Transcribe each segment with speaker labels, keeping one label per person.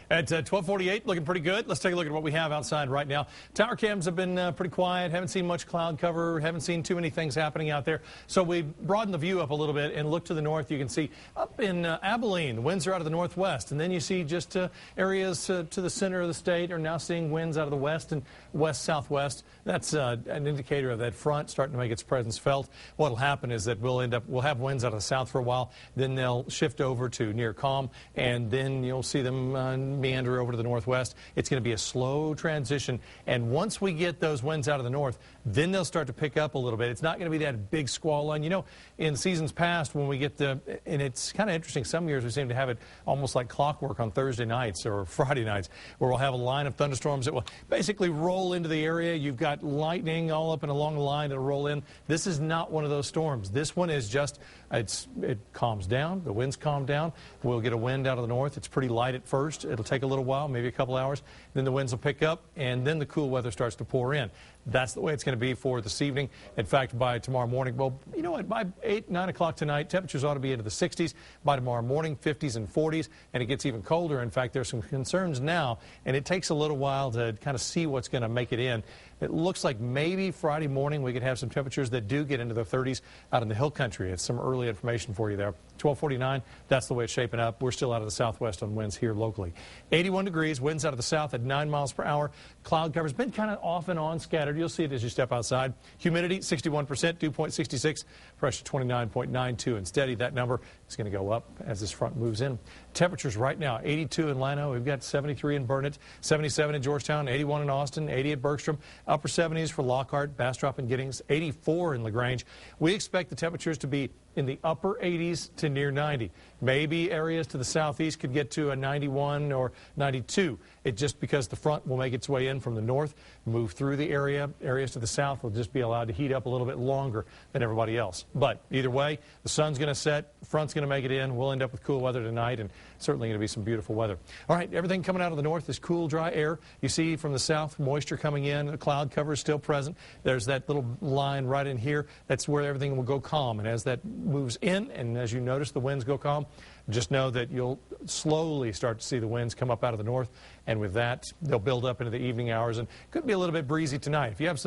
Speaker 1: At 12:48, looking pretty good. Let's take a look at what we have outside right now. Tower cams have been pretty quiet. Haven't seen much cloud cover. Haven't seen too many things happening out there. So we broadened the view up a little bit and look to the north. You can see up in Abilene, the winds are out of the northwest. And then you see just areas to the center of the state are now seeing winds out of the west and west-southwest. That's an indicator of that front starting to make its presence felt. What will happen is that we'll have winds out of the south for a while. Then they'll shift over to near calm, and then you'll see them meander over to the northwest. It's going to be a slow transition, and once we get those winds out of the north, then they'll start to pick up a little bit. It's not going to be that big squall line. You know, in seasons past, when we get and it's kind of interesting, some years we seem to have it almost like clockwork on Thursday nights or Friday nights, where we'll have a line of thunderstorms that will basically roll into the area. You've got lightning all up and along the line that'll roll in. This is not one of those storms. This one is just, it calms down. The winds calm down. We'll get a wind out of the north. It's pretty light at first. It'll take a little while, maybe a couple hours. Then the winds will pick up, and then the cool weather starts to pour in. That's the way it's going to be for this evening. In fact, by tomorrow morning, well, you know what, by 8, 9 o'clock tonight, temperatures ought to be into the 60s. By tomorrow morning, 50s and 40s, and it gets even colder. In fact, there's some concerns now, and it takes a little while to kind of see what's going to make it in. It looks like maybe Friday morning we could have some temperatures that do get into the 30s out in the hill country. It's some early information for you there. 12:49, that's the way it's shaping up. We're still out of the southwest on winds here locally. 81 degrees, winds out of the south at 9 miles per hour. Cloud cover's been kind of off and on scattered. You'll see it as you step outside. Humidity 61%, dew point 66, pressure 29.92 and steady. That number is going to go up as this front moves in. Temperatures right now, 82 in Llano. We've got 73 in Burnet, 77 in Georgetown, 81 in Austin, 80 at Bergstrom. Upper 70s for Lockhart, Bastrop, and Giddings, 84 in LaGrange. We expect the temperatures to be in the upper 80s to near 90. Maybe areas to the southeast could get to a 91 or 92. It just because the front will make its way in from the north, move through the area. Areas to the south will just be allowed to heat up a little bit longer than everybody else. But either way, the sun's going to set, front's going to make it in. We'll end up with cool weather tonight, and certainly going to be some beautiful weather. All right, everything coming out of the north is cool, dry air. You see from the south, moisture coming in. The cloud cover is still present. There's that little line right in here. That's where everything will go calm. And as that moves in, and as you notice the winds go calm, just know that you'll slowly start to see the winds come up out of the north, and with that, they'll build up into the evening hours, and could be a little bit breezy tonight. If you have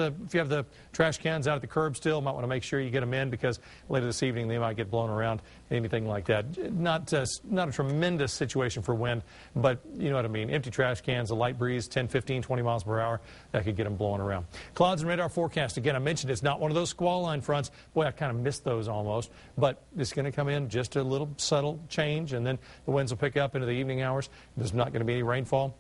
Speaker 1: the trash cans out at the curb still, might want to make sure you get them in, because later this evening they might get blown around, anything like that. Not a tremendous situation for wind, but you know what I mean. Empty trash cans, a light breeze, 10, 15, 20 miles per hour, that could get them blowing around. Clouds and radar forecast. Again, I mentioned it's not one of those squall line fronts. Boy, I kind of missed those almost, but it's going to come in just a little subtle change, and then the winds will pick up into the evening hours. There's not going to be any rainfall.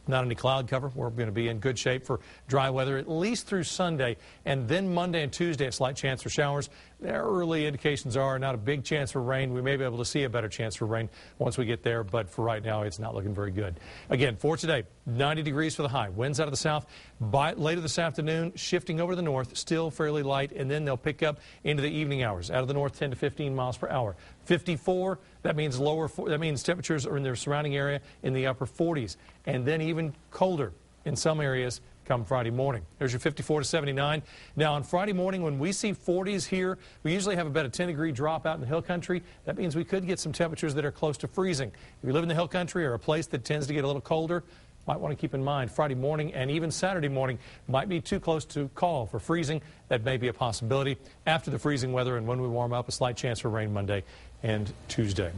Speaker 1: Not any cloud cover. We're going to be in good shape for dry weather at least through Sunday, and then Monday and Tuesday a slight chance for showers. Their early indications are not a big chance for rain. We may be able to see a better chance for rain once we get there, but for right now it's not looking very good. Again, for today, 90 degrees for the high. Winds out of the south. By later this afternoon, shifting over to the north, still fairly light, and then they'll pick up into the evening hours. Out of the north, 10 to 15 miles per hour. 54, that means that means temperatures are in their surrounding area in the upper 40s, and then even colder in some areas come Friday morning. There's your 54 to 79. Now on Friday morning, when we see 40s here, we usually have about a 10-degree drop out in the hill country. That means we could get some temperatures that are close to freezing. If you live in the hill country or a place that tends to get a little colder, might want to keep in mind Friday morning and even Saturday morning might be too close to call for freezing. That may be a possibility. After the freezing weather and when we warm up, a slight chance for rain Monday and Tuesday.